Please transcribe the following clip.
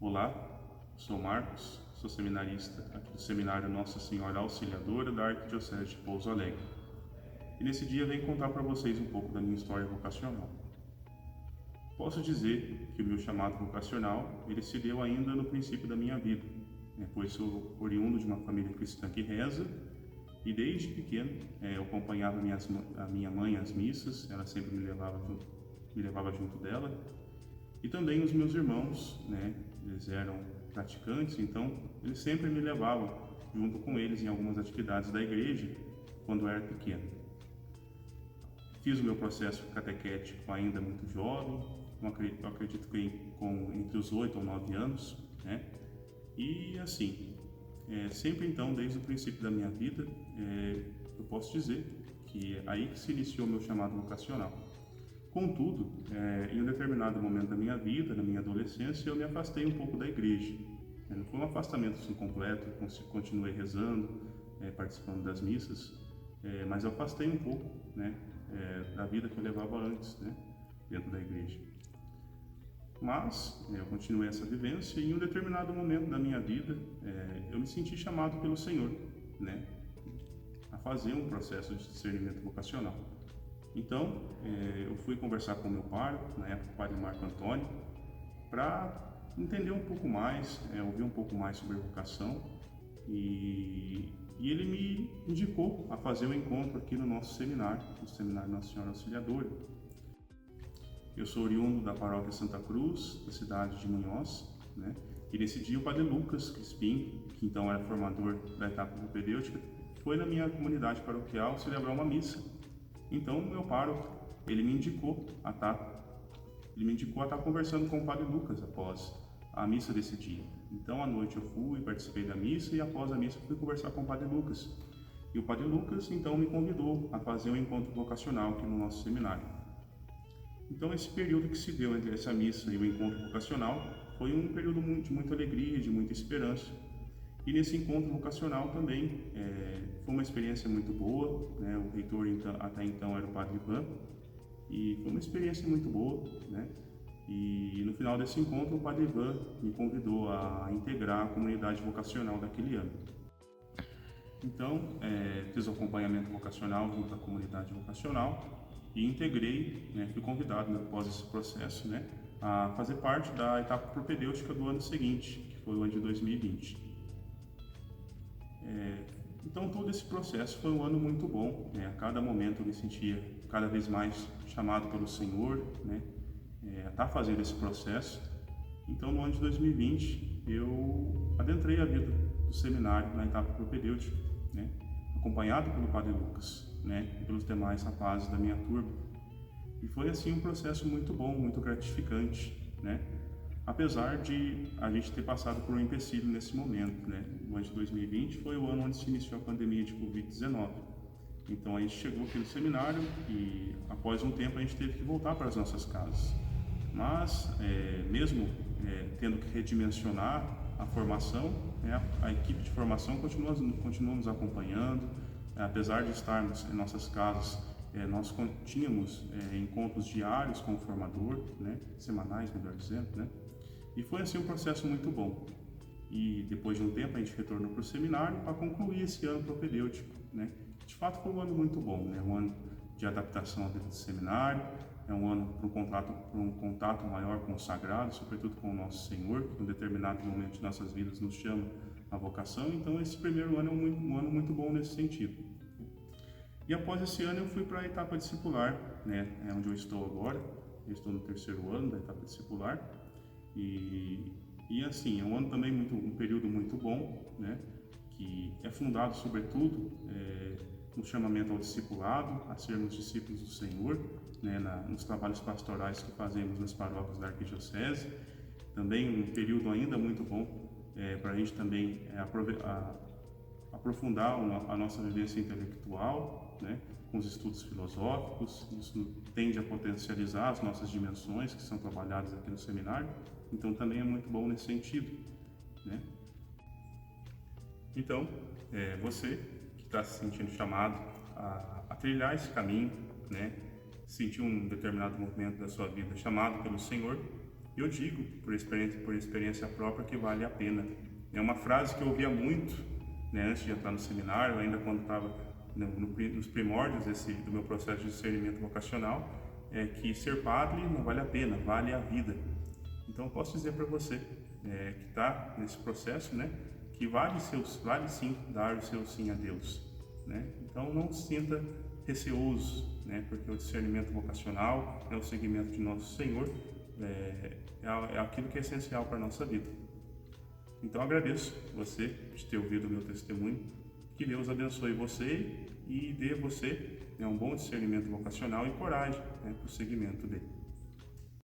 Olá, sou Marcos, sou seminarista aqui do Seminário Nossa Senhora Auxiliadora da Arquidiocese de Pouso Alegre. E nesse dia venho contar para vocês um pouco da minha história vocacional. Posso dizer que o meu chamado vocacional, ele se deu ainda no princípio da minha vida, pois sou oriundo de uma família cristã que reza e desde pequeno eu acompanhava a minha mãe às missas, ela sempre me levava junto dela. E também os meus irmãos, eles eram praticantes, então eles sempre me levavam junto com eles em algumas atividades da igreja quando eu era pequeno. Fiz o meu processo catequético ainda muito jovem, eu acredito que entre os 8 ou 9 anos, E assim, sempre então, desde o princípio da minha vida, eu posso dizer que é aí que se iniciou o meu chamado vocacional. Contudo, em um determinado momento da minha vida, na minha adolescência, eu me afastei um pouco da igreja. Não foi um afastamento assim, completo, continuei rezando, participando das missas, mas eu afastei um pouco da vida que eu levava antes, dentro da igreja. Mas eu continuei essa vivência e em um determinado momento da minha vida, eu me senti chamado pelo Senhor, a fazer um processo de discernimento vocacional. Então, eu fui conversar com o meu pároco, na época o padre Marco Antônio, para entender um pouco mais, ouvir um pouco mais sobre a vocação e ele me indicou a fazer um encontro aqui no nosso seminário, no Seminário Nossa Senhora Auxiliadora. Eu sou oriundo da paróquia Santa Cruz, da cidade de Munhoz, e nesse dia o padre Lucas Crispim, que então era formador da etapa propedêutica, foi na minha comunidade paroquial celebrar uma missa. Então, o meu pároco, ele me indicou a estar conversando com o padre Lucas após a missa desse dia. Então, à noite eu fui, participei da missa e após a missa fui conversar com o padre Lucas. E o padre Lucas, então, me convidou a fazer um encontro vocacional aqui no nosso seminário. Então, esse período que se deu entre essa missa e o encontro vocacional foi um período de muita alegria, de muita esperança. E nesse encontro vocacional também foi uma experiência muito boa, o reitor até então era o padre Ivan, e foi uma experiência muito boa, E no final desse encontro o padre Ivan me convidou a integrar a comunidade vocacional daquele ano. Então, fiz o acompanhamento vocacional junto à comunidade vocacional e integrei, fui convidado após esse processo, a fazer parte da etapa propedêutica do ano seguinte, que foi o ano de 2020. Então todo esse processo foi um ano muito bom, a cada momento eu me sentia cada vez mais chamado pelo Senhor, a estar fazendo esse processo. Então no ano de 2020 eu adentrei a vida do seminário na etapa propedêutica, acompanhado pelo padre Lucas, e pelos demais rapazes da minha turma. E foi assim um processo muito bom, muito gratificante, apesar de a gente ter passado por um empecilho nesse momento, O ano de 2020 foi o ano onde se iniciou a pandemia de Covid-19. Então a gente chegou aqui no seminário e após um tempo a gente teve que voltar para as nossas casas. Mas mesmo tendo que redimensionar a formação, a equipe de formação continua nos acompanhando. Apesar de estarmos em nossas casas, nós tínhamos encontros diários com o formador, semanais, melhor dizendo, E foi assim um processo muito bom. E depois de um tempo a gente retornou para o seminário para concluir esse ano propedêutico, De fato foi um ano muito bom, um ano de adaptação dentro do seminário, é um ano para um contato maior com o sagrado, sobretudo com o nosso Senhor, que em um determinado momento de nossas vidas nos chama a vocação. Então esse primeiro ano é um ano muito bom nesse sentido. E após esse ano eu fui para a etapa discipular, é onde eu estou agora. Eu estou no 3º ano da etapa discipular. E assim, é um ano também um período muito bom, que é fundado sobretudo no chamamento ao discipulado, a sermos discípulos do Senhor, nos trabalhos pastorais que fazemos nas paróquias da Arquidiocese. Também um período ainda muito bom para a gente também aprofundar a nossa vivência intelectual, com os estudos filosóficos. Isso tende a potencializar as nossas dimensões que são trabalhadas aqui no seminário. Então também é muito bom nesse sentido, Então, você que está se sentindo chamado a trilhar esse caminho, sentir um determinado momento da sua vida chamado pelo Senhor, Eu digo, por experiência própria, que vale a pena. É uma frase que eu ouvia muito, né, antes de entrar no seminário, ainda quando estava nos primórdios do meu processo de discernimento vocacional, é que ser padre não vale a pena, vale a vida. Então eu posso dizer para você que está nesse processo, né, que vale sim dar o seu sim a Deus, né? Então não se sinta receoso, né, porque o discernimento vocacional é o seguimento de nosso Senhor, é aquilo que é essencial para a nossa vida. Então agradeço você de ter ouvido o meu testemunho, que Deus abençoe você e dê a você um bom discernimento vocacional e coragem para o seguimento dele.